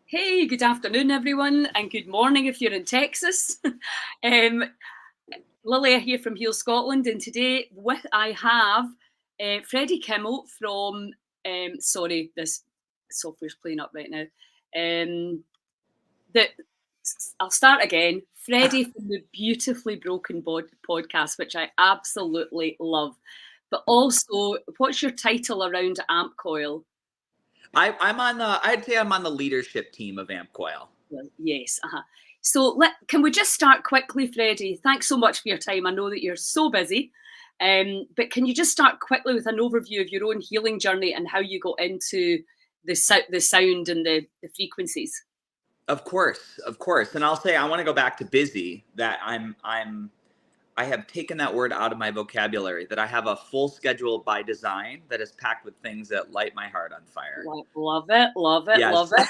Hey, good afternoon, everyone, and good morning if you're in Texas. um, Lilia here from Heal Scotland, and today I have Freddie Kimmel from. Sorry, this software's playing up right now. Um, the, I'll start again. Freddie from the Beautifully Broken podcast, which I absolutely love. But also, what's your title around Amp Coil? I'd say I'm on the leadership team of Amp Coil. Yes. So can we just start quickly, Freddie? Thanks so much for your time. I know that you're so busy. But can you just start quickly with an overview of your own healing journey and how you got into the sound and the frequencies? Of course. And I'll say I want to go back to busy, that I have taken that word out of my vocabulary, that I have a full schedule by design that is packed with things that light my heart on fire. Love it, love it, Yes. love it.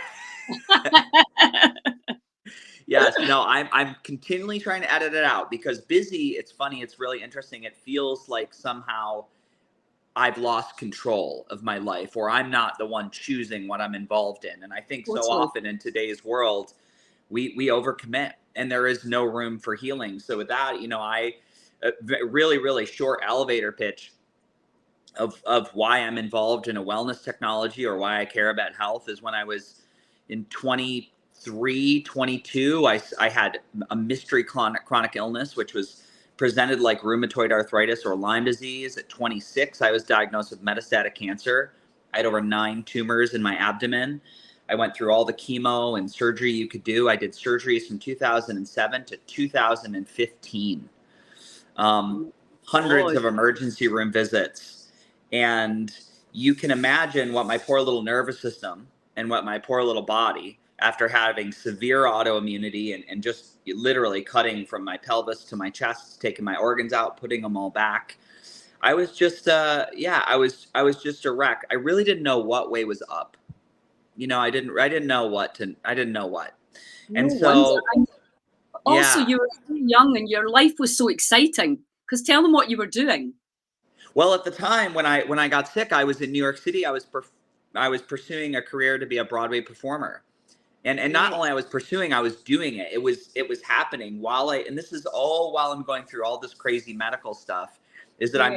Yes, no, I'm continually trying to edit it out because busy, it's funny, it's really interesting. It feels like somehow I've lost control of my life, or I'm not the one choosing what I'm involved in. And I think so often in today's world, we overcommit and there is no room for healing. So with that, I really short elevator pitch of why I'm involved in a wellness technology or why I care about health is when I was in 23, 22, I had a mystery chronic illness, which was presented like rheumatoid arthritis or Lyme disease. At 26, I was diagnosed with metastatic cancer. I had over 9 tumors in my abdomen. I went through all the chemo and surgery you could do. I did surgeries from 2007 to 2015. Hundreds of emergency room visits. And you can imagine what my poor little nervous system and what my poor little body, after having severe autoimmunity and just literally cutting from my pelvis to my chest, taking my organs out, putting them all back. I was just, I was just a wreck. I really didn't know what way was up. I didn't know what. And so, also, you were so young and your life was so exciting. Because tell them what you were doing. Well, at the time when I got sick, I was in New York City. I was pursuing a career to be a Broadway performer. And not only I was pursuing, I was doing it. It was happening and this is all while I'm going through all this crazy medical stuff, is that I'm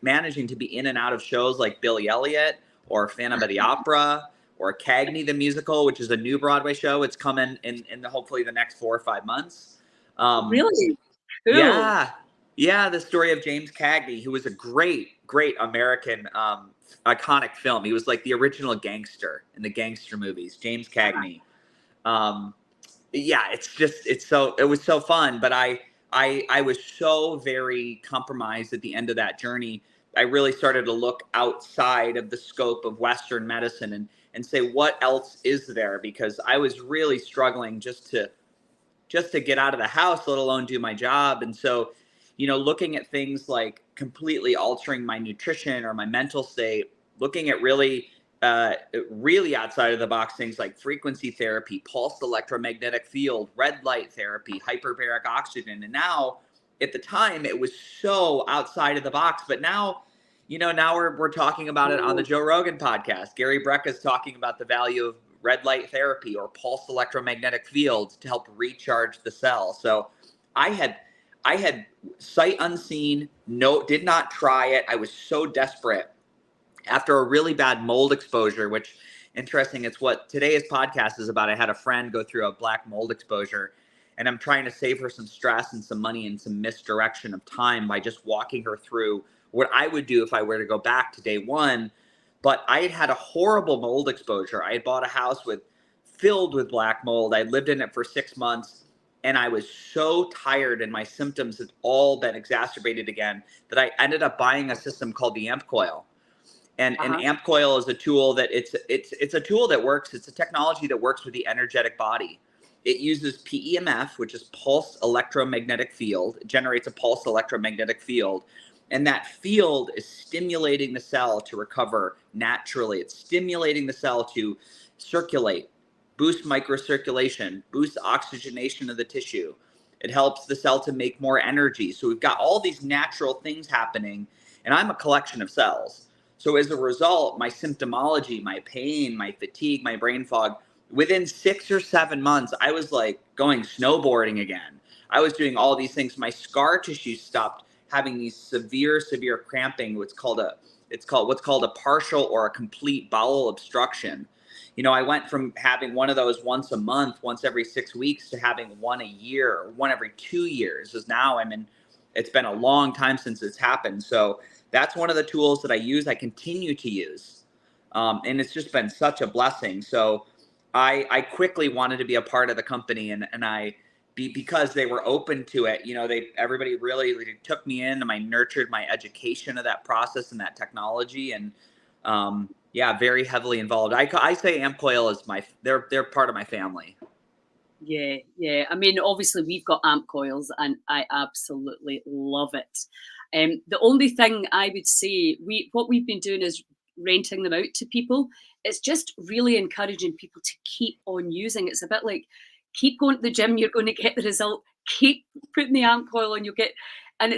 managing to be in and out of shows like Billy Elliot or Phantom of the Opera or Cagney the Musical, which is a new Broadway show. It's coming in hopefully the next 4 or 5 months. Really? Cool. Yeah, the story of James Cagney, who was a great American iconic film. He was like the original gangster in the gangster movies, James Cagney. It was so fun, but I was so very compromised at the end of that journey. I really started to look outside of the scope of Western medicine and say, what else is there? Because I was really struggling just to get out of the house, let alone do my job. And so, looking at things like completely altering my nutrition or my mental state, looking at really outside of the box things like frequency therapy, pulsed electromagnetic field, red light therapy, hyperbaric oxygen. And now, at the time, it was so outside of the box. But now, now we're talking about it on the Joe Rogan podcast. Gary Brecka is talking about the value of red light therapy or pulsed electromagnetic fields to help recharge the cell. So I had sight unseen, did not try it. I was so desperate after a really bad mold exposure, which, interesting, it's what today's podcast is about. I had a friend go through a black mold exposure, and I'm trying to save her some stress and some money and some misdirection of time by just walking her through what I would do if I were to go back to day one. But I had a horrible mold exposure. I had bought a house filled with black mold. I had lived in it for 6 months, and I was so tired, and my symptoms had all been exacerbated again, that I ended up buying a system called the Amp Coil. And Amp Coil is a tool that it's a tool that works. It's a technology that works with the energetic body. It uses PEMF, which is pulsed electromagnetic field. It generates a pulsed electromagnetic field. And that field is stimulating the cell to recover naturally. It's stimulating the cell to circulate, boost microcirculation, boost oxygenation of the tissue. It helps the cell to make more energy. So we've got all these natural things happening, and I'm a collection of cells. So as a result, my symptomology, my pain, my fatigue, my brain fog within 6 or 7 months, I was like going snowboarding again. I was doing all these things. My scar tissue stopped having these severe cramping. What's called a partial or a complete bowel obstruction. You know, I went from having one of those once a month, once every 6 weeks, to having one a year, or one every 2 years. As now it's been a long time since it's happened. So that's one of the tools that I use. I continue to use. And it's just been such a blessing. So I quickly wanted to be a part of the company, and because they were open to it, you know, everybody really took me in, and I nurtured my education of that process and that technology, and yeah, very heavily involved. I say AmpCoil is they're part of my family. Yeah, yeah. I mean, obviously we've got amp coils, and I absolutely love it. The only thing I would say, what we've been doing is renting them out to people. It's just really encouraging people to keep on using. It's a bit like, keep going to the gym, you're going to get the result. Keep putting the amp coil on, you'll get. And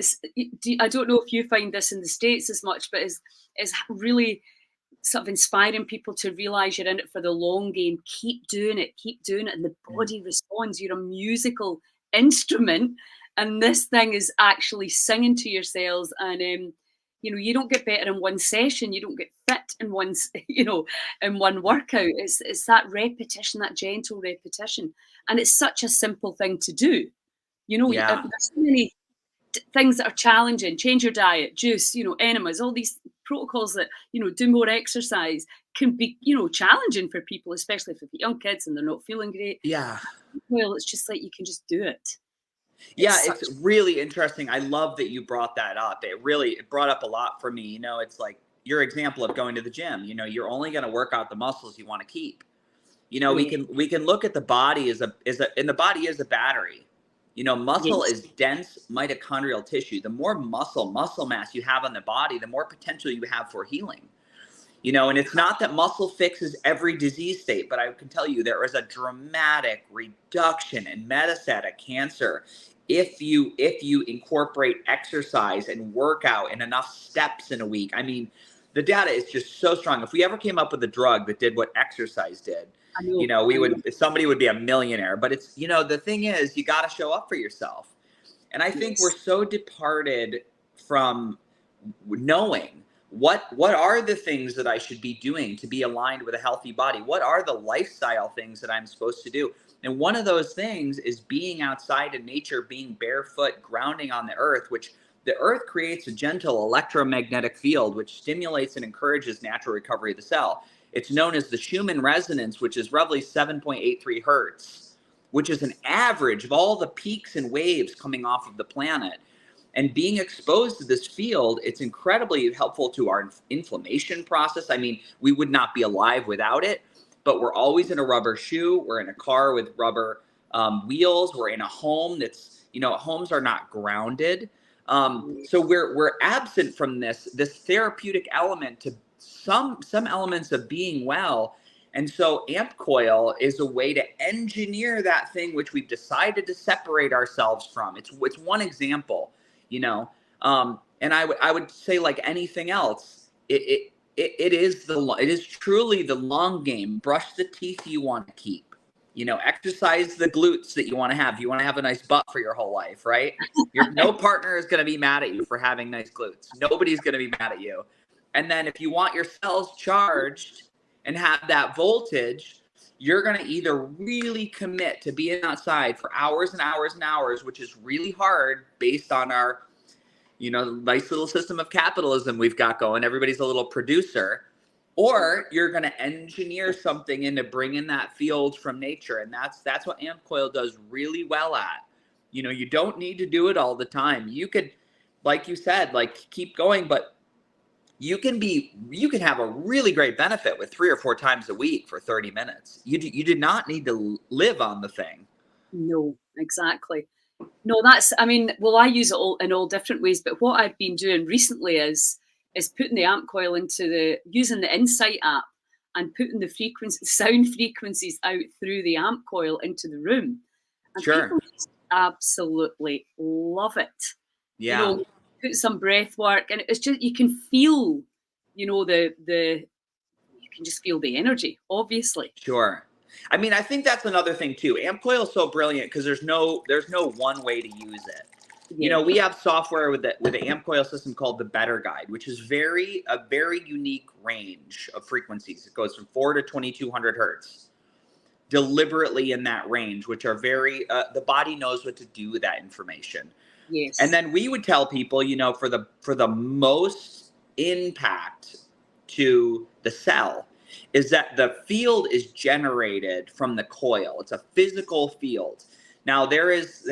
I don't know if you find this in the States as much, but it's really sort of inspiring people to realize you're in it for the long game. Keep doing it, and the body responds. You're a musical instrument, and this thing is actually singing to your cells. And you know, you don't get better in one session. You don't get fit in one, you know, in one workout. It's that repetition, that gentle repetition, and it's such a simple thing to do. You know, Yeah. there's so many things that are challenging. Change your diet, juice, you know, enemas, all these protocols that, you know, do more exercise can be, you know, challenging for people, especially if they've got young kids and they're not feeling great. Yeah. Well, it's just like you can just do it. Yeah, it's really interesting. I love that you brought that up. It brought up a lot for me. You know, it's like your example of going to the gym. You know, you're only going to work out the muscles you want to keep. You know, Yeah. we can look at the body and the body is a battery. You know, muscle Yes. is dense mitochondrial tissue. The more muscle mass you have on the body, the more potential you have for healing. You know, and it's not that muscle fixes every disease state, but I can tell you there is a dramatic reduction in metastatic cancer if you incorporate exercise and workout and enough steps in a week. I mean, the data is just so strong. If we ever came up with a drug that did what exercise did, I know. you know, somebody would be a millionaire. But it's, you know, the thing is, you got to show up for yourself. And I think we're so departed from knowing what are the things that I should be doing to be aligned with a healthy body? What are the lifestyle things that I'm supposed to do? And one of those things is being outside in nature, being barefoot, grounding on the earth, which the earth creates a gentle electromagnetic field, which stimulates and encourages natural recovery of the cell. It's known as the Schumann resonance, which is roughly 7.83 hertz, which is an average of all the peaks and waves coming off of the planet. And being exposed to this field, it's incredibly helpful to our inflammation process. I mean, we would not be alive without it, but we're always in a rubber shoe. We're in a car with rubber wheels. We're in a home that's, you know, homes are not grounded. So we're absent from this therapeutic element to some elements of being well. And so amp coil is a way to engineer that thing which we've decided to separate ourselves from. It's one example. You know, and I would say, like anything else, it is truly the long game. Brush the teeth you want to keep. You know, exercise the glutes that you want to have. You want to have a nice butt for your whole life, right? No partner is going to be mad at you for having nice glutes. Nobody's going to be mad at you. And then if you want your cells charged and have that voltage, you're going to either really commit to being outside for hours and hours and hours, which is really hard based on our, you know, nice little system of capitalism we've got going. Everybody's a little producer. Or you're going to engineer something in to bring in that field from nature. And that's what amp coil does really well at. You know, you don't need to do it all the time. You could, like you said, like keep going, but you can have a really great benefit with 3 or 4 times a week for 30 minutes. You did not need to live on the thing. No, exactly. No, I mean, well, I use it all in all different ways, but what I've been doing recently is putting the amp coil using the Insight app and putting the sound frequencies out through the amp coil into the room. And people just absolutely love it. Yeah. You know, put some breath work, and it's just, you can feel, you know, you can just feel the energy, obviously. Sure. I mean, I think that's another thing too. AMP coil is so brilliant because there's no one way to use it. You Yeah. know, we have software with the AMP coil system called the Better Guide, which is a very unique range of frequencies. It goes from 4 to 2200 hertz, deliberately in that range, which are very the body knows what to do with that information. And Yes. then we would tell people, you know, for the most impact to the cell is that the field is generated from the coil. It's a physical field. Now there is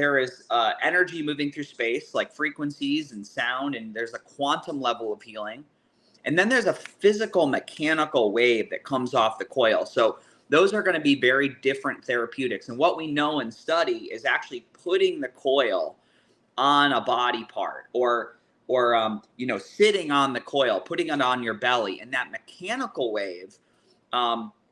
energy moving through space, like frequencies and sound, and there's a quantum level of healing. And then there's a physical mechanical wave that comes off the coil. So those are going to be very different therapeutics. And what we know and study is actually putting the coil on a body part, or you know, sitting on the coil, putting it on your belly, and that mechanical wave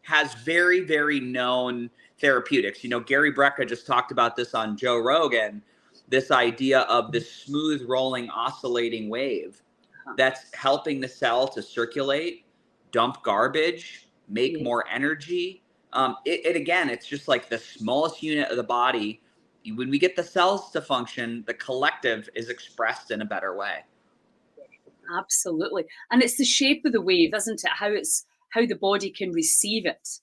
has very known therapeutics. You know, Gary Brecka just talked about this on Joe Rogan, this idea of this smooth rolling oscillating wave that's helping the cell to circulate, dump garbage, make more energy. It again, it's just like the smallest unit of the body. When we get the cells to function, the collective is expressed in a better way. Absolutely. And it's the shape of the wave, isn't it? How the body can receive it.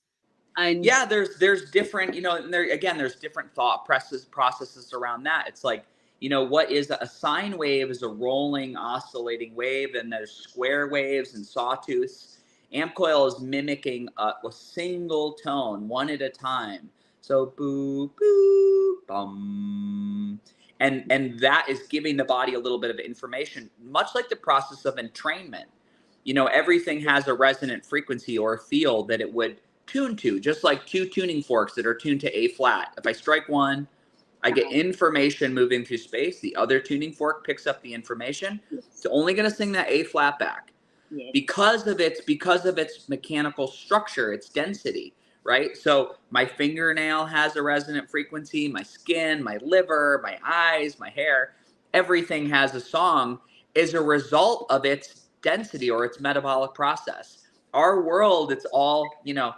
And yeah, there's different, you know, and there's different thought processes around that. It's like, you know, what is a sine wave is a rolling, oscillating wave, and there's square waves and sawtooths. Amp coil is mimicking a single tone, one at a time. So boo, boo, bum. And that is giving the body a little bit of information, much like the process of entrainment. You know, everything has a resonant frequency or a field that it would tune to, just like two tuning forks that are tuned to A flat. If I strike one, I get information moving through space. The other tuning fork picks up the information. It's only going to sing that A flat back because of its mechanical structure, its density, right? So my fingernail has a resonant frequency, my skin, my liver, my eyes, my hair, everything has a song as a result of its density or its metabolic process. Our world, it's all, you know,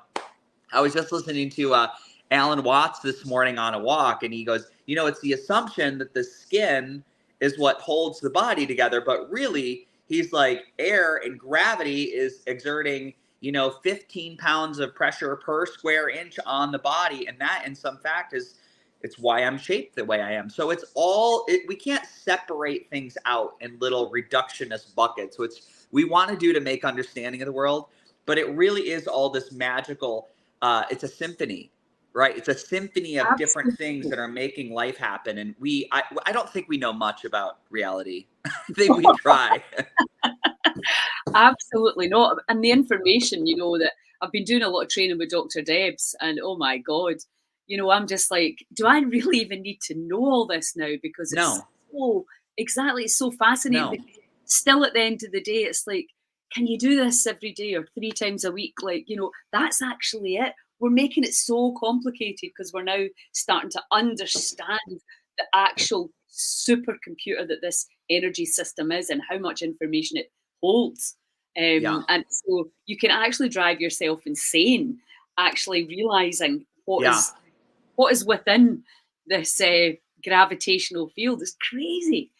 I was just listening to Alan Watts this morning on a walk, and he goes, you know, it's the assumption that the skin is what holds the body together, but really, he's like, air and gravity is exerting, you know, 15 pounds of pressure per square inch on the body, and that, in some fact, it's why I'm shaped the way I am. So it's all, we can't separate things out in little reductionist buckets, which we want to do to make understanding of the world, but it really is all this magical. It's a symphony, right? It's a symphony of different things that are making life happen. And I don't think we know much about reality. I think we try. Absolutely not. And the information, you know, that I've been doing a lot of training with Dr. Debs, and oh my God, you know, I'm just like, do I really even need to know all this now? Because it's it's so fascinating. Still at the end of the day, it's like, can you do this every day or 3 times a week? Like, you know, that's actually it. We're making it so complicated because we're now starting to understand the actual supercomputer that this energy system is and how much information it holds. And so you can actually drive yourself insane, actually realizing what is within this gravitational field. Is crazy.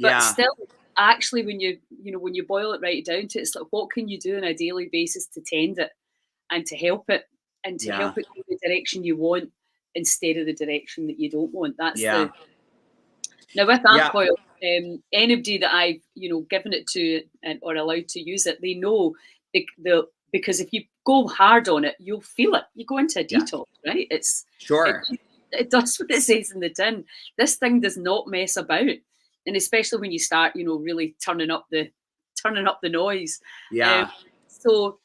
But still, actually, when you boil it right down to it, it's like, what can you do on a daily basis to tend it and to help it help it go the direction you want instead of the direction that you don't want. That's now with amp coil, anybody that I've given it to or allowed to use it, they know because if you go hard on it, you'll feel it. You go into a detox, right? It's it does what it says in the tin. This thing does not mess about. And especially when you start, really turning up the noise. So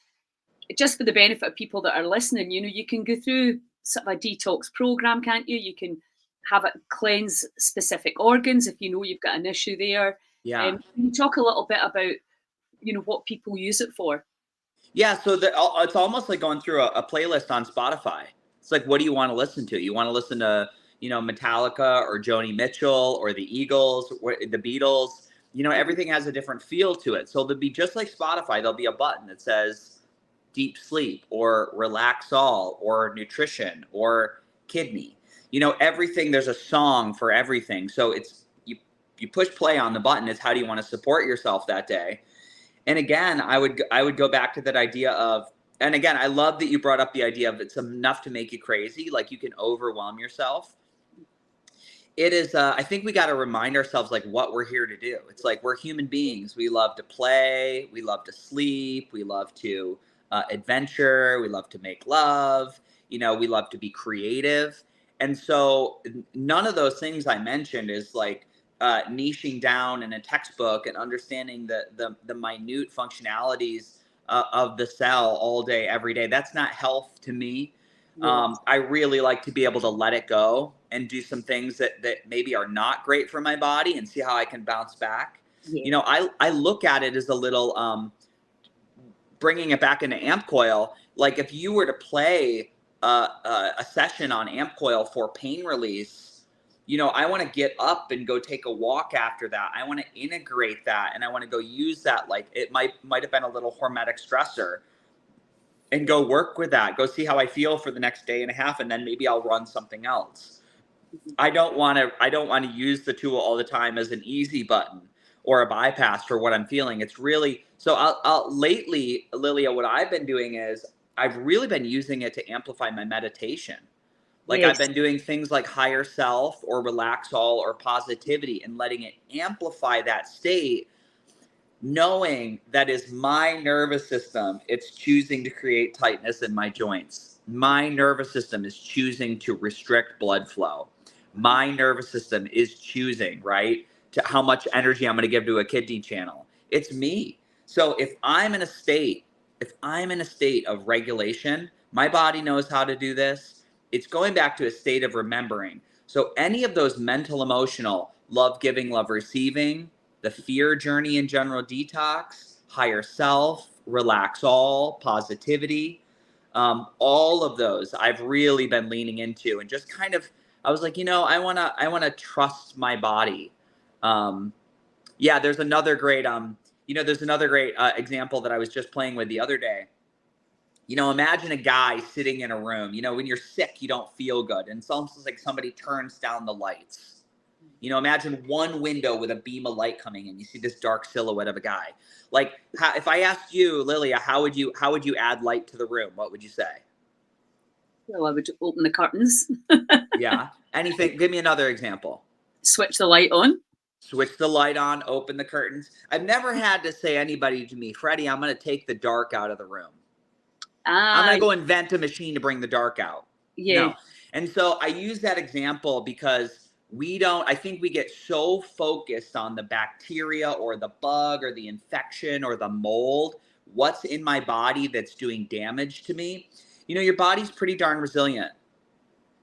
just for the benefit of people that are listening, you can go through sort of a detox program, can't you? You can have it cleanse specific organs if you know you've got an issue there. Can you talk a little bit about, what people use it for? Yeah, so it's almost like going through a playlist on Spotify. It's like, what do you want to listen to? You want to listen to Metallica or Joni Mitchell or the Eagles or the Beatles. Everything has a different feel to it. So there'll be, just like Spotify, there'll be a button that says deep sleep or relax all or nutrition or kidney. You know, everything, there's a song for everything. So it's, you push play on the button. It's how do you want to support yourself that day? And again, I would go back to that idea of, and again, I love that you brought up the idea of it's enough to make you crazy. Like you can overwhelm yourself. It is, I think we got to remind ourselves like what we're here to do. It's like we're human beings. We love to play. We love to sleep. We love to adventure. We love to make love. You know, we love to be creative. And so none of those things I mentioned is like niching down in a textbook and understanding the minute functionalities of the cell all day, every day. That's not health to me. Yes. I really like to be able to let it go and do some things that maybe are not great for my body and see how I can bounce back. You know, Yeah. I look at it as a little bringing it back into amp coil. Like if you were to play a session on amp coil for pain release, you know, I want to get up and go take a walk after that. I want to integrate that and I want to go use that. Like it might have been a little hormetic stressor and go work with that. Go see how I feel for the next day and a half, and then maybe I'll run something else. I don't want to use the tool all the time as an easy button or a bypass for what I'm feeling. It's really so. Lately, Lilia, what I've been doing is I've really been using it to amplify my meditation. Like I've Yes. been doing things like higher self or relax all or positivity and letting it amplify that state, knowing that is my nervous system. It's choosing to create tightness in my joints. My nervous system is choosing to restrict blood flow. My nervous system is choosing, right, to how much energy I'm going to give to a kidney channel. It's me. So if I'm in a state of regulation, my body knows how to do this. It's going back to a state of remembering. So any of those mental, emotional, love giving, love receiving, the fear journey in general detox, higher self, relax all, positivity, all of those I've really been leaning into and just kind of, I was like, you know, I wanna trust my body. Yeah, there's another great example that I was just playing with the other day. You know, imagine a guy sitting in a room. You know, when you're sick, you don't feel good, and it's almost like somebody turns down the lights. You know, imagine one window with a beam of light coming in. You see this dark silhouette of a guy. Like, if I asked you, Lilia, how would you add light to the room? What would you say? Well, I would open the curtains, Yeah. Anything? Give me another example. switch the light on. Switch the light on, open the curtains. I've never had to say anybody to me, Freddie, I'm going to take the dark out of the room. I'm Ah, going to go invent a machine to bring the dark out. yeah. No. And so I use that example because I think we get so focused on the bacteria or the bug or the infection or the mold, what's in my body that's doing damage to me. You know, your body's pretty darn resilient.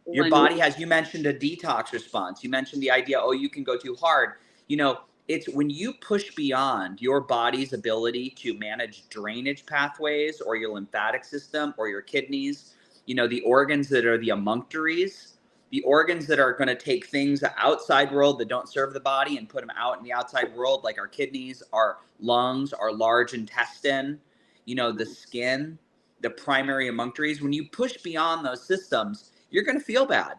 Oh, Your I know. body has, you mentioned a detox response. You mentioned the idea, oh, you can go too hard. You know, it's when you push beyond your body's ability to manage drainage pathways or your lymphatic system or your kidneys, you know, the organs that are the emunctories, the organs that are going to take things outside world that don't serve the body and put them out in the outside world, like our kidneys, our lungs, our large intestine, you know, the skin, the primary emunctories. When you push beyond those systems, you're going to feel bad.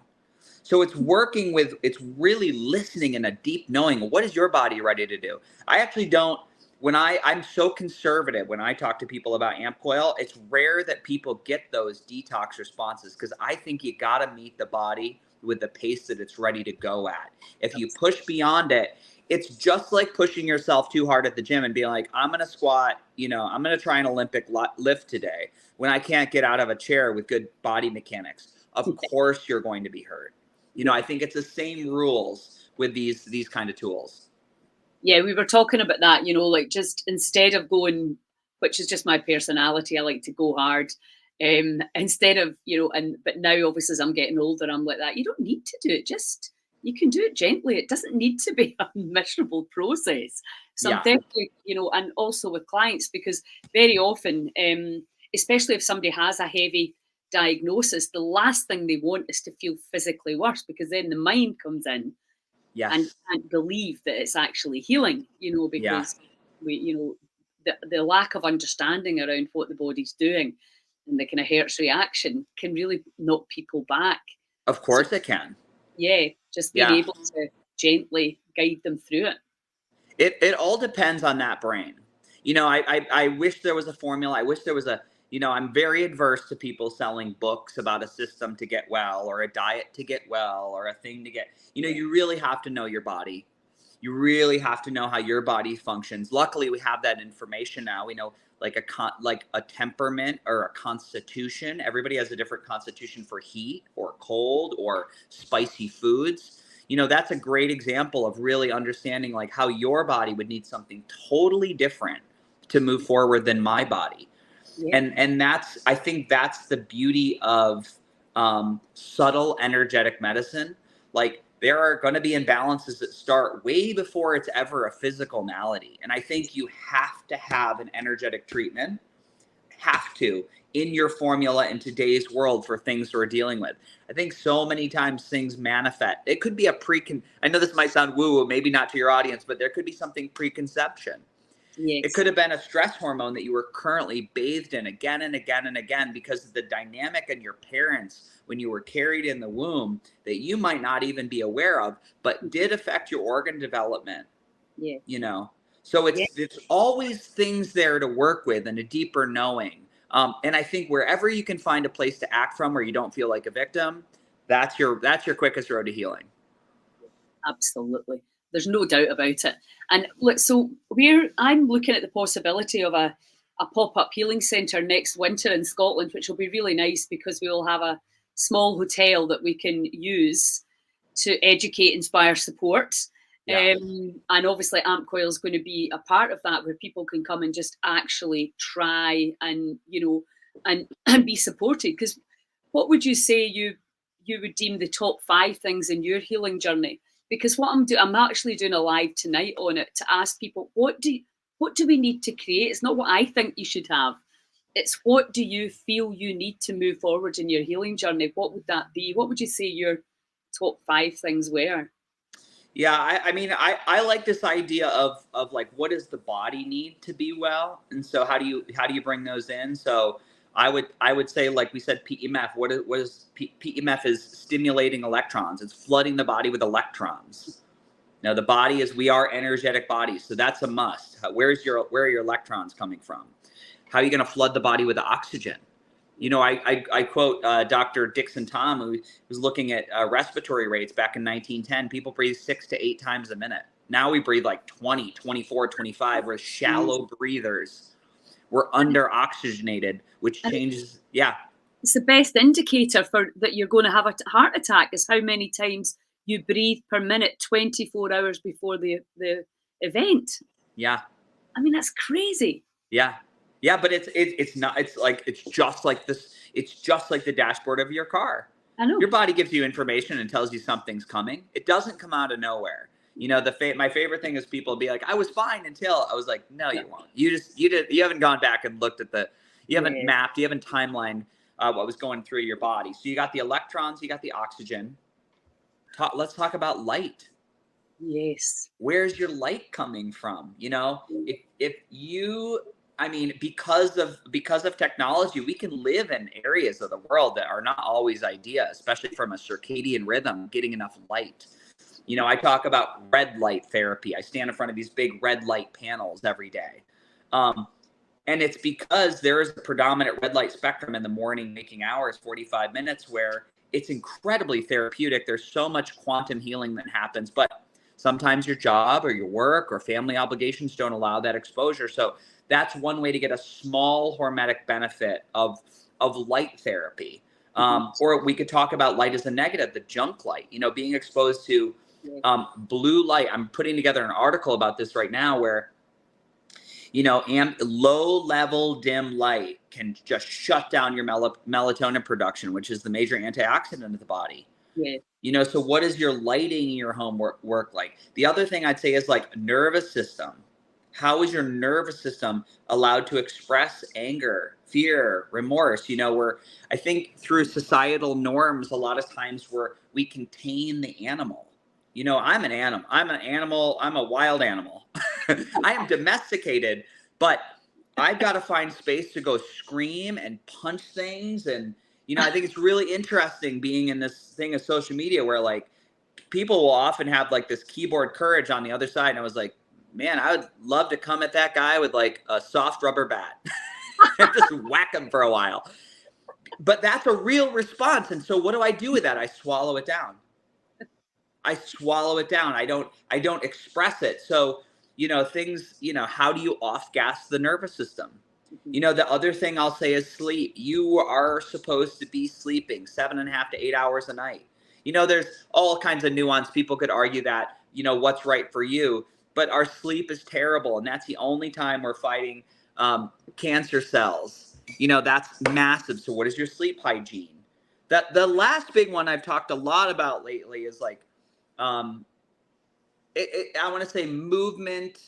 So it's really listening in a deep knowing. What is your body ready to do? I actually don't, I'm so conservative when I talk to people about amp coil, it's rare that people get those detox responses because I think you got to meet the body with the pace that it's ready to go at. If you push beyond it, it's just like pushing yourself too hard at the gym and being like, I'm going to squat, you know, I'm going to try an Olympic lift today when I can't get out of a chair with good body mechanics. Of course you're going to be hurt. You know, I think it's the same rules with these kind of tools. Yeah, we were talking about that, like just instead of going, which is just my personality, I like to go hard. Instead of, but now obviously as I'm getting older, I'm like that. You don't need to do it. Just, you can do it gently. It doesn't need to be a miserable process. So I'm Yeah. definitely, and also with clients, because very often, especially if somebody has a heavy diagnosis, the last thing they want is to feel physically worse, because then the mind comes in and Yes. can't believe that it's actually healing, Yeah. because we, the lack of understanding around what the body's doing and the kind of Hertz reaction can really knock people back. Of So, course it can. yeah, just being Yeah. able to gently guide them through it. It all depends on that brain. I wish there was a formula. I wish there was I'm very adverse to people selling books about a system to get well, or a diet to get well, or a thing to get, you really have to know your body. You really have to know how your body functions. Luckily, we have that information now. We know like a temperament or a constitution. Everybody has a different constitution for heat or cold or spicy foods. That's a great example of really understanding like how your body would need something totally different to move forward than my body. Yeah. And I think that's the beauty of subtle energetic medicine. Like, there are going to be imbalances that start way before it's ever a physical malady. And I think you have to have an energetic treatment, in your formula in today's world for things we're dealing with. I think so many times things manifest. It could be I know this might sound woo-woo, maybe not to your audience, but there could be something preconception. Yes. It could have been a stress hormone that you were currently bathed in again and again and again because of the dynamic in your parents when you were carried in the womb that you might not even be aware of, but did affect your organ development. Yeah. So it's always things there to work with and a deeper knowing. And I think wherever you can find a place to act from where you don't feel like a victim, that's your quickest road to healing. Absolutely. There's no doubt about it. And look, so I'm looking at the possibility of a pop-up healing centre next winter in Scotland, which will be really nice because we will have a small hotel that we can use to educate, inspire, support. Yeah. And obviously Amp Coil is going to be a part of that, where people can come and just actually try and, and be supported. Because what would you say you would deem the top 5 things in your healing journey? Because what I'm actually doing a live tonight on it to ask people, what do we need to create? It's not what I think you should have. It's what do you feel you need to move forward in your healing journey? What would that be? What would you say your top 5 things were? Yeah, I mean, I like this idea of like, what does the body need to be well, and so how do you bring those in? So I would say, like we said, PEMF. What is PEMF? Is stimulating electrons. It's flooding the body with electrons. Now, the body we are energetic bodies, so that's a must. Where are your electrons coming from? How are you going to flood the body with oxygen? I quote Dr. Dixon Tom, who was looking at respiratory rates back in 1910. People breathe 6 to 8 times a minute. Now we breathe like 20, 24, 25. We're shallow breathers. We're under oxygenated, which changes. Yeah. It's the best indicator for that you're going to have a heart attack is how many times you breathe per minute 24 hours before the event. Yeah. I mean, that's crazy. Yeah. Yeah, but it's not. It's just like this. It's just like the dashboard of your car. I know. Your body gives you information and tells you something's coming. It doesn't come out of nowhere. My favorite thing is people be like, "I was fine until." I was like, "No, you won't. You haven't gone back and looked at you haven't mapped, you haven't timelined what was going through your body." So you got the electrons, you got the oxygen. Let's talk about light. Yes. Where's your light coming from? Because of technology, we can live in areas of the world that are not always ideal, especially from a circadian rhythm, getting enough light. I talk about red light therapy. I stand in front of these big red light panels every day. And it's because there is a predominant red light spectrum in the morning waking hours, 45 minutes, where it's incredibly therapeutic. There's so much quantum healing that happens, but sometimes your job or your work or family obligations don't allow that exposure. So that's one way to get a small hormetic benefit of light therapy. Or we could talk about light as a negative, the junk light, being exposed to blue light. I'm putting together an article about this right now where, low level dim light can just shut down your melatonin production, which is the major antioxidant of the body. Yeah. So what is your lighting in your home work like? The other thing I'd say is like nervous system. How is your nervous system allowed to express anger, fear, remorse? I think through societal norms, a lot of times we contain the animal. I'm an animal. I'm a wild animal. I am domesticated, but I've got to find space to go scream and punch things. And, I think it's really interesting being in this thing of social media where like people will often have like this keyboard courage on the other side. And I was like, man, I would love to come at that guy with like a soft rubber bat and just whack him for a while. But that's a real response. And so what do I do with that? I swallow it down. I swallow it down. I don't express it. So, things, how do you off gas the nervous system? The other thing I'll say is sleep. You are supposed to be sleeping 7.5 to 8 hours a night. There's all kinds of nuance. People could argue that, what's right for you, but our sleep is terrible. And that's the only time we're fighting cancer cells. That's massive. So what is your sleep hygiene? The last big one I've talked a lot about lately is like, I want to say movement,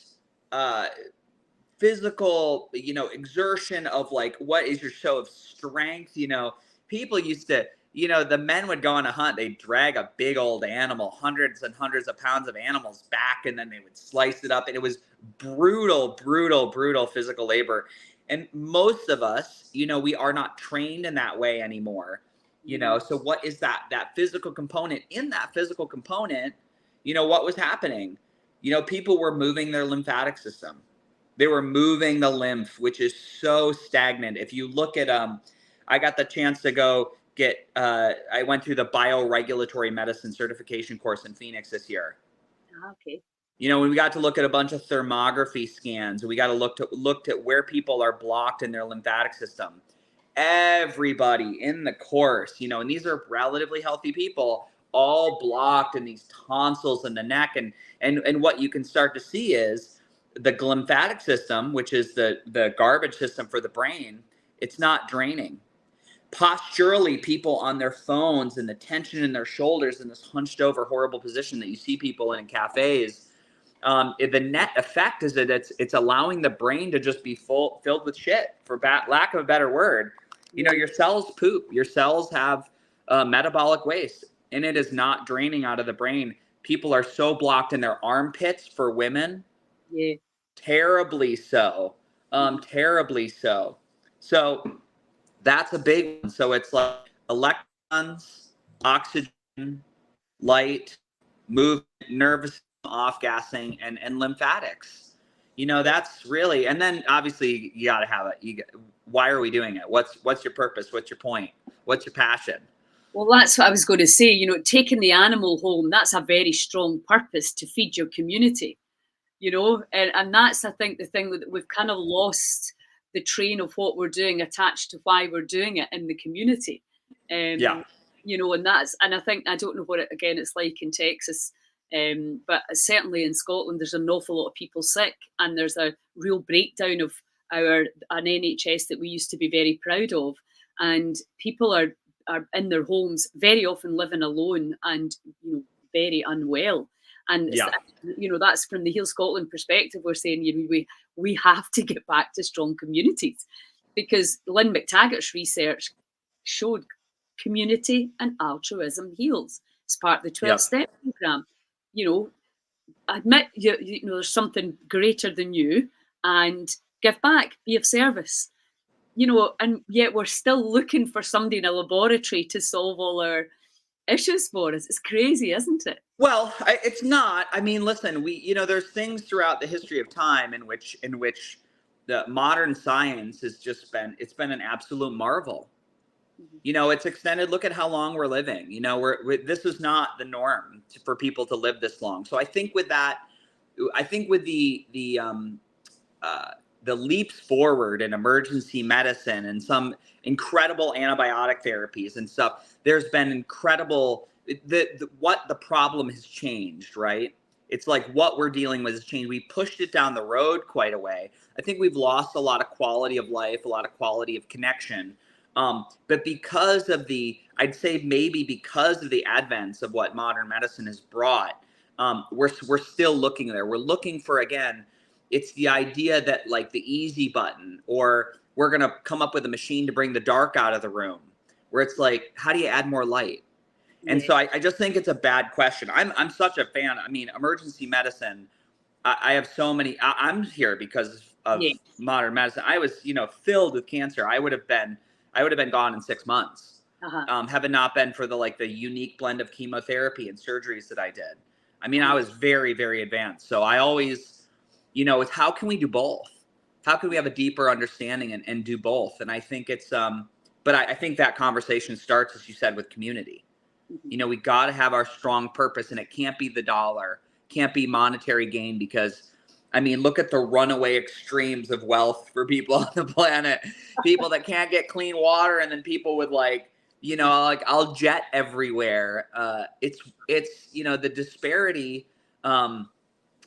physical, exertion of like, what is your show of strength? People used to, the men would go on a hunt, they'd drag a big old animal, hundreds and hundreds of pounds of animals back, and then they would slice it up. And it was brutal, brutal, brutal physical labor. And most of us, we are not trained in that way anymore. So what is that physical component? In that physical component, what was happening? People were moving their lymphatic system. They were moving the lymph, which is so stagnant. If you look at, I got the chance to go get, I went through the bioregulatory medicine certification course in Phoenix this year. Okay. When we got to look at a bunch of thermography scans, we got to looked at where people are blocked in their lymphatic system. Everybody in the course, and these are relatively healthy people, all blocked in these tonsils in the neck. And what you can start to see is the lymphatic system, which is the garbage system for the brain, it's not draining. Posturally, people on their phones and the tension in their shoulders in this hunched over horrible position that you see people in cafes, the net effect is that it's allowing the brain to just be filled with shit, for lack of a better word. Your cells poop. Your cells have metabolic waste, and it is not draining out of the brain. People are so blocked in their armpits for women. Yeah. Terribly so. Terribly so. So that's a big one. So it's like electrons, oxygen, light, movement, nervous system, off-gassing, and lymphatics. That's really, and then obviously you got to have it. Why are we doing it? What's your purpose? What's your point? What's your passion? Well, that's what I was going to say. Taking the animal home, that's a very strong purpose to feed your community, and that's, I think, the thing that we've kind of lost the train of what we're doing attached to why we're doing it in the community. Yeah. And I think, I don't know what it's like in Texas, but certainly in Scotland, there's an awful lot of people sick, and there's a real breakdown of an NHS that we used to be very proud of. And people are in their homes, very often living alone and, very unwell. And, Yeah. That's from the Heal Scotland perspective. We're saying, we have to get back to strong communities, because Lynn McTaggart's research showed community and altruism heals. It's part of the 12-step program. Admit there's something greater than you, and give back, be of service. And yet we're still looking for somebody in a laboratory to solve all our issues for us. It's crazy, isn't it? Well, it's not. I mean, listen, there's things throughout the history of time in which the modern science has just it's been an absolute marvel. It's extended. Look at how long we're living. This is not the norm for people to live this long. So I think with that, with the leaps forward in emergency medicine and some incredible antibiotic therapies and stuff, there's been incredible, what the problem has changed, right? It's like what we're dealing with has changed. We pushed it down the road quite a way. I think we've lost a lot of quality of life, a lot of quality of connection. But because of I'd say maybe because of the advents of what modern medicine has brought, we're still looking there. We're looking for, again, it's the idea that like the easy button, or we're going to come up with a machine to bring the dark out of the room, where it's like, how do you add more light? And so I just think it's a bad question. I'm such a fan. I mean, emergency medicine, I have so many, I'm here because Yeah. modern medicine. I was, filled with cancer. I would have been gone in 6 months. Had it not been for the unique blend of chemotherapy and surgeries that I did. I mean, I was very, very advanced. So I always, it's how can we do both? How can we have a deeper understanding and do both? And I think it's, but I think that conversation starts, as you said, with community. We got to have our strong purpose, and it can't be the dollar, can't be monetary gain, because I mean, look at the runaway extremes of wealth for people on the planet, people that can't get clean water, and then people with I'll jet everywhere. It's the disparity.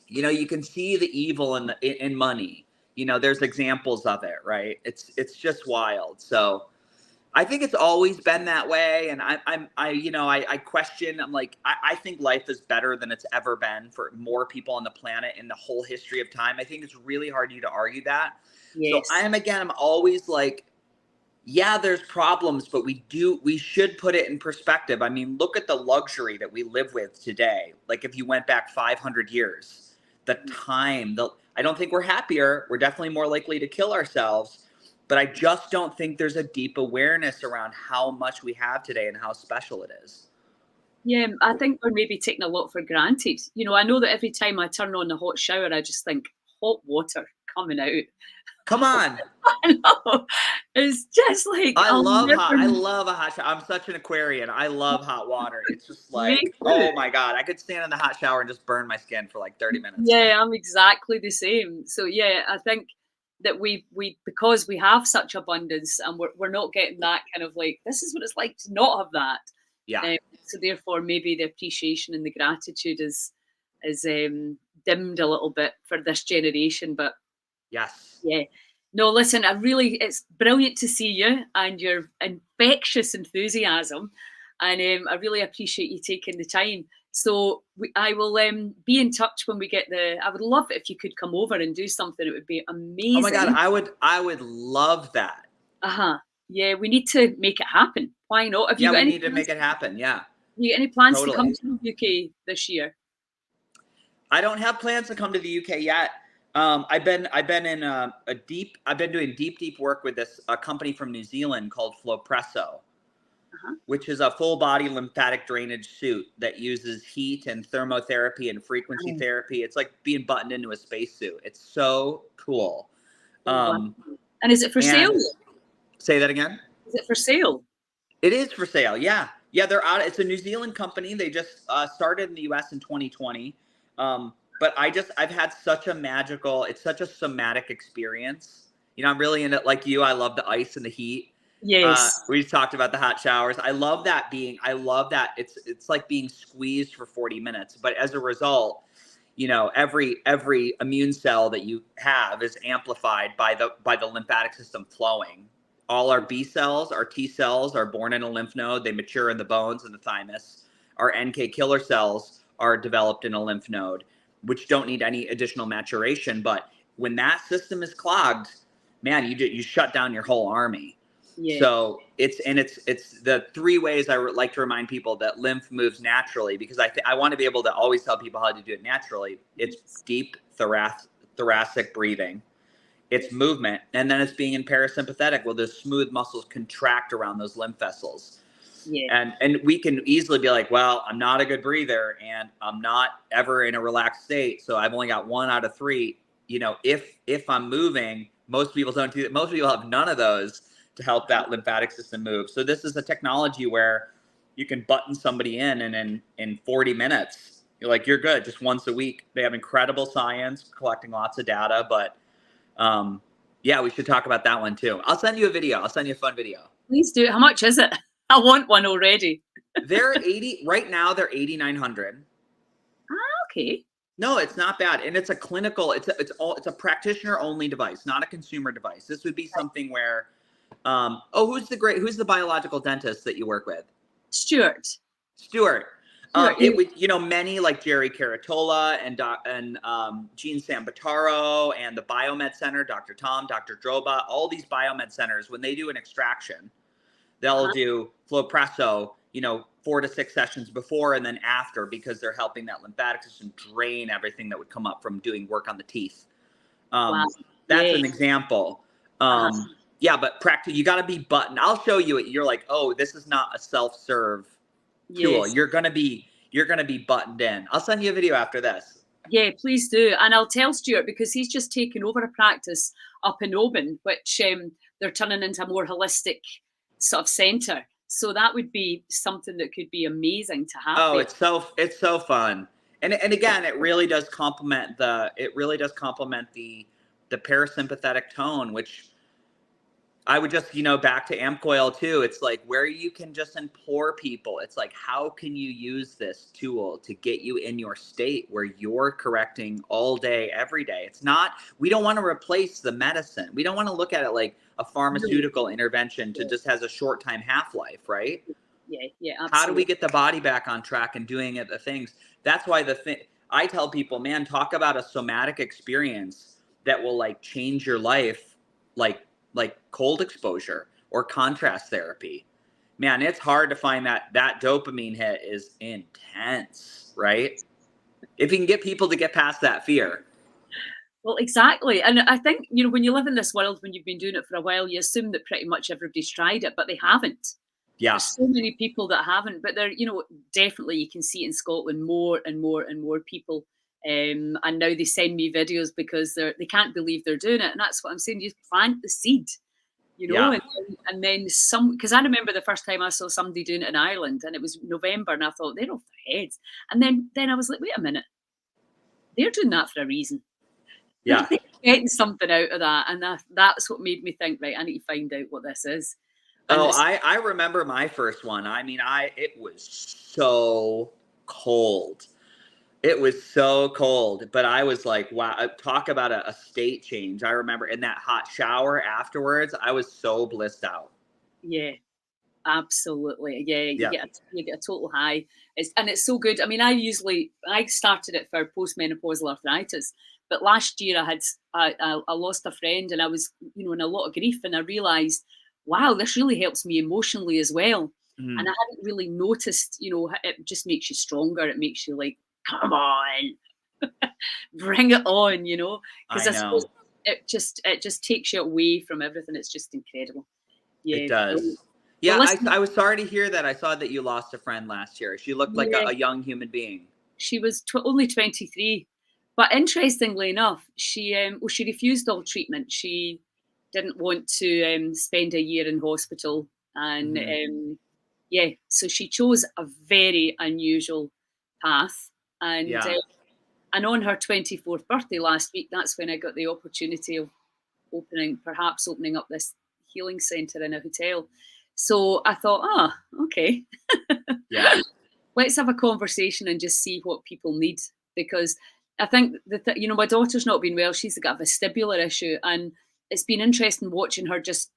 You can see the evil in money. There's examples of it, right? It's just wild. So I think it's always been that way. And I question, I'm like, I think life is better than it's ever been for more people on the planet in the whole history of time. I think it's really hard to argue that. Yes. So I'm always like, yeah, there's problems, but we should put it in perspective. I mean, look at the luxury that we live with today. Like if you went back 500 years, I don't think we're happier. We're definitely more likely to kill ourselves. But I just don't think there's a deep awareness around how much we have today and how special it is. Yeah, I think we're maybe taking a lot for granted. I know that every time I turn on the hot shower, I just think hot water coming out. Come on. I know. It's just like I love a hot shower. I'm such an Aquarian. I love hot water. It's just like, oh my God, I could stand in the hot shower and just burn my skin for like 30 minutes. Yeah, I'm exactly the same. So yeah, I think that we because we have such abundance, and we're not getting that kind of like, this is what it's like to not have that. Yeah. So therefore, maybe the appreciation and the gratitude is dimmed a little bit for this generation. But yes, yeah. No, listen, it's brilliant to see you and your infectious enthusiasm. And I really appreciate you taking the time. So I will be in touch when we get I would love it if you could come over and do something. It would be amazing. Oh my God, I would love that. Yeah, we need to make it happen. Why not? We need to make it happen. Yeah. Have you got any plans to come to the UK this year? I don't have plans to come to the UK yet. I've been doing deep work with a company from New Zealand called Flowpresso, which is a full body lymphatic drainage suit that uses heat and thermotherapy and frequency therapy. It's like being buttoned into a spacesuit. It's so cool. And is it for sale? Say that again. Is it for sale? It is for sale. Yeah. They're out. It's a New Zealand company. They just started in the US in 2020. But I've had such a somatic experience. I'm really into it, like you. I love the ice and the heat. Yes. We talked about the hot showers. I love that it's like being squeezed for 40 minutes. But as a result, every immune cell that you have is amplified by the lymphatic system flowing. All our B cells, our T cells are born in a lymph node. They mature in the bones and the thymus. Our NK killer cells are developed in a lymph node, which don't need any additional maturation. But when that system is clogged, man, you shut down your whole army. Yeah. So it's the three ways I like to remind people that lymph moves naturally, because I want to be able to always tell people how to do it naturally. It's deep thoracic breathing. It's movement, and then it's being in parasympathetic, where the smooth muscles contract around those lymph vessels. Yeah. And we can easily be like, well, I'm not a good breather, and I'm not ever in a relaxed state, so I've only got 1 out of 3. If I'm moving, most people don't do that. Most people have none of those to help that lymphatic system move. So this is a technology where you can button somebody in, and in 40 minutes, you're good, just once a week. They have incredible science, collecting lots of data, but yeah, we should talk about that one too. I'll send you a video. I'll send you a fun video. Please do. How much is it? I want one already. They're 80 right now. They're 8,900. Okay. No, it's not bad, and it's a clinical. It's a practitioner only device, not a consumer device. This would be something where, who's the biological dentist that you work with? Stuart. It would, many like Jerry Caratola and Gene Sambataro and the Biomed Center, Dr. Tom, Dr. Droba, all these Biomed centers, when they do an extraction, they'll do Flowpresso, 4 to 6 sessions before and then after, because they're helping that lymphatic system drain everything that would come up from doing work on the teeth. Wow. That's Yeah. an example. Uh-huh. Yeah, but practice, you got to be buttoned. I'll show you it. You're like, oh, this is not a self-serve tool. Yes. You're gonna be buttoned in. I'll send you a video after this. Yeah, please do. And I'll tell Stuart, because he's just taken over a practice up in Oban, which they're turning into a more holistic sort of centre. So that would be something that could be amazing to have Oh, there. it's so fun. And again, it really does complement the parasympathetic tone, which I would just, back to amp coil too. It's like where you can just implore people. It's like, how can you use this tool to get you in your state where you're correcting all day, every day? It's not, we don't want to replace the medicine. We don't want to look at it like a pharmaceutical intervention to just has a short time half-life, right? Yeah, absolutely. How do we get the body back on track and doing it, the things? That's why I tell people, man, talk about a somatic experience that will like change your life, like cold exposure or contrast therapy. Man, it's hard to find that dopamine hit is intense, right? If you can get people to get past that fear. Well, exactly. And I think, when you live in this world, when you've been doing it for a while, you assume that pretty much everybody's tried it, but they haven't. Yeah. There's so many people that haven't, but they're, definitely you can see in Scotland more and more and more people. And now they send me videos because they can't believe they're doing it. And that's what I'm saying. You plant the seed, Yeah. and then some, because I remember the first time I saw somebody doing it in Ireland and it was November and I thought they're off their heads. And then I was like, wait a minute, they're doing that for a reason. Yeah. They're getting something out of that. And that's what made me think, right, I need to find out what this is. And I remember my first one. I mean, it was so cold. It was so cold, but I was like, wow, talk about a state change. I remember in that hot shower afterwards, I was so blissed out. Yeah, absolutely. Yeah, you Yeah. get a total high. It's so good. I mean, I started it for postmenopausal arthritis, but last year I lost a friend and I was, in a lot of grief, and I realized, wow, this really helps me emotionally as well. Mhm. And I hadn't really noticed, it just makes you stronger. It makes you like, come on, bring it on, because I suppose it just takes you away from everything. It's just incredible. Yeah, It does. brilliant. Yeah, Well, listen, I was sorry to hear that. I saw that you lost a friend last year. She looked like yeah, a young human being. she was only 23, but interestingly enough, she refused all treatment. She didn't want to spend a year in hospital, and yeah, so she chose a very unusual path, and Yeah. and on her 24th birthday last week, that's when I got the opportunity of perhaps opening up this healing centre in a hotel. So I thought, okay. Yeah. Let's have a conversation and just see what people need, because I think my daughter's not been well. She's got a vestibular issue, and it's been interesting watching her just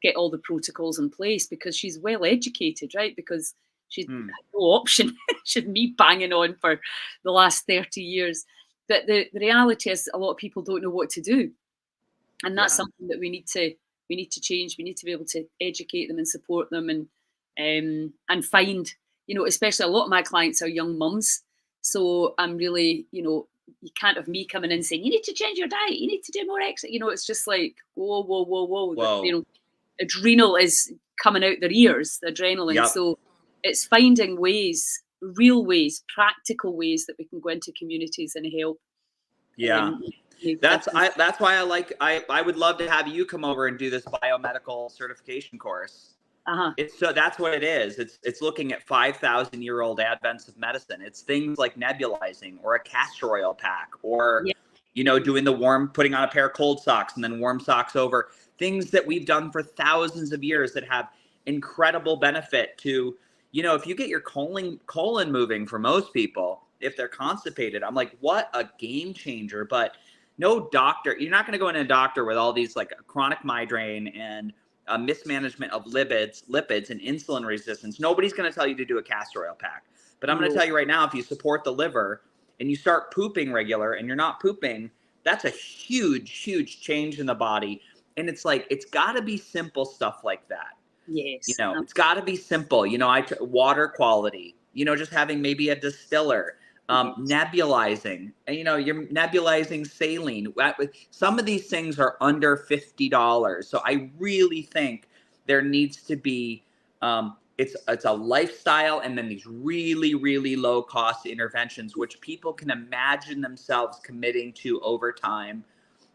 get all the protocols in place, because she's well educated, right? Because she's had no option. She's me banging on for the last 30 years. But the reality is a lot of people don't know what to do. And that's something that we need to change. We need to be able to educate them and support them, and find, especially a lot of my clients are young mums. So I'm really, you can't have me coming in saying, you need to change your diet, you need to do more exercise. It's just like, whoa. Whoa. Adrenal is coming out their ears, the adrenaline. Yep. So it's finding ways, real ways, practical ways that we can go into communities and help. Yeah. That's why I would love to have you come over and do this biomedical certification course. That's what it is. It's looking at 5,000-year-old advents of medicine. It's things like nebulizing or a castor oil pack, or doing putting on a pair of cold socks and then warm socks over. Things that we've done for thousands of years that have incredible benefit to, if you get your colon moving, for most people, if they're constipated, I'm like, what a game changer. But no doctor, you're not going to go in a doctor with all these like chronic migraine and mismanagement of lipids and insulin resistance. Nobody's going to tell you to do a castor oil pack. But I'm going to tell you right now, if you support the liver and you start pooping regular and you're not pooping, that's a huge, huge change in the body. And it's like, it's got to be simple stuff like that. Yes. It's got to be simple. Water quality, just having maybe a distiller, Nebulizing, you know, you're nebulizing saline. Some of these things are under $50. So I really think there needs to be, it's a lifestyle, and then these really, really low cost interventions, which people can imagine themselves committing to over time.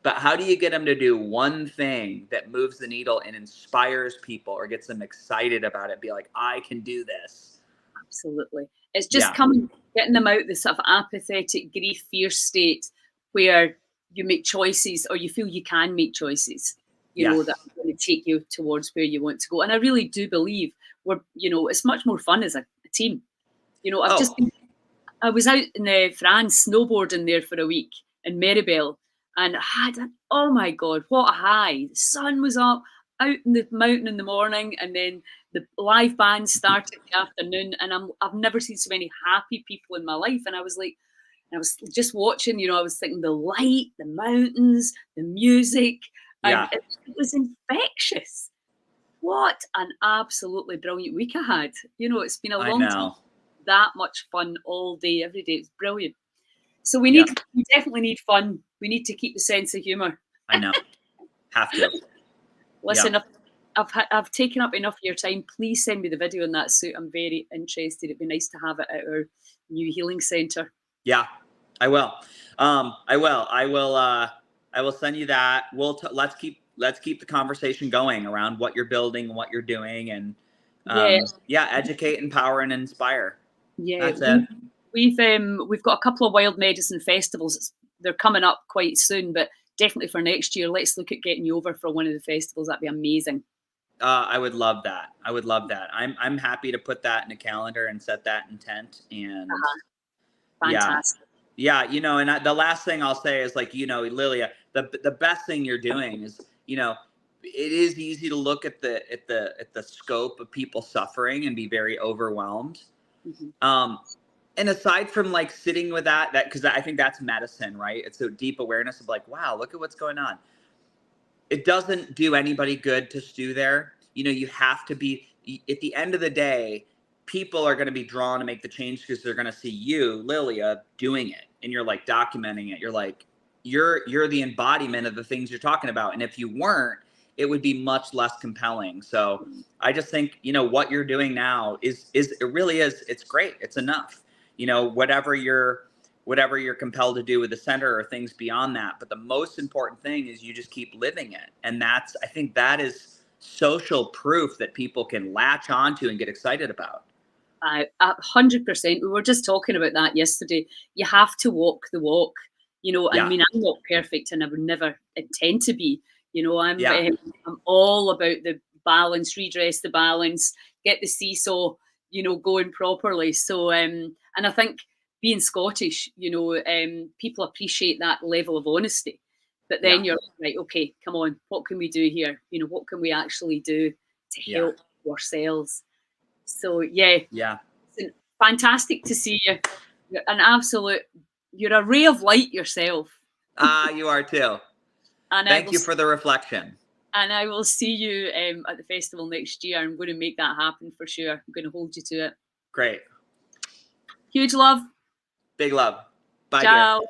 But how do you get them to do one thing that moves the needle and inspires people or gets them excited about it? Be like, I can do this. Absolutely. It's just Yeah. getting them out the sort of apathetic grief fear state where you make choices, or you feel you can make choices, you know, Yes. that are going to take you towards where you want to go. And I really do believe you know, it's much more fun as a team. You know, I was out in France snowboarding there for a week in Maribel, and I had oh my God, what a high. The sun was up, out in the mountain in the morning, and then the live band started in the afternoon, and I've never seen so many happy people in my life. And I was like, I was just watching, you know, I was thinking the light, the mountains, the music, and Yeah. it was infectious. What an absolutely brilliant week I had. You know, it's been a I long time. know. That much fun all day, every day. It's brilliant. So we Yeah. definitely need fun. We need to keep the sense of humour. I know. Have to. Listen, Yeah. I've taken up enough of your time. Please send me the video on that suit. I'm very interested. It'd be nice to have it at our new healing centre. Yeah, I will. I will. I will send you that. Let's keep the conversation going around what you're building and what you're doing, and Yeah, yeah, educate, empower, and inspire. yeah. That's it. We've got a couple of wild medicine festivals. They're coming up quite soon, but definitely for next year, let's look at getting you over for one of the festivals. That'd be amazing. I would love that. I would love that. I'm happy to put that in a calendar and set that intent. And yeah, Fantastic. yeah, you know, and the last thing I'll say is, like, you know, Lilia, the best thing you're doing is, you know, it is easy to look at the scope of people suffering and be very overwhelmed. Mm-hmm. And aside from like sitting with that because I think that's medicine, right? It's a deep awareness of like, wow, look at what's going on. It doesn't do anybody good to stew there. You know, you have to be, at the end of the day, people are going to be drawn to make the change because they're going to see you, Lilia, doing it, and you're like documenting it. You're like, you're the embodiment of the things you're talking about. And if you weren't, it would be much less compelling. So I just think, you know, what you're doing now is it really is, it's great. It's enough. You know, whatever you're compelled to do with the center or things beyond that. But the most important thing is you just keep living it. And I think that is social proof that people can latch onto and get excited about. 100%. We were just talking about that yesterday. You have to walk the walk, you know. I Yeah. mean, I'm not perfect, and I would never intend to be. You know, I'm all about the balance, redress the balance, get the seesaw, you know, going properly. So, and I think being Scottish, you know, people appreciate that level of honesty. But then you're like, okay, come on, what can we do here? You know, what can we actually do to help ourselves? So yeah, fantastic to see you. You're an absolute, you're a ray of light yourself. You are too. And thank you for the reflection. And I will see you at the festival next year. I'm going to make that happen for sure. I'm going to hold you to it. Great. Huge love. Big love. Bye, Ciao. dear.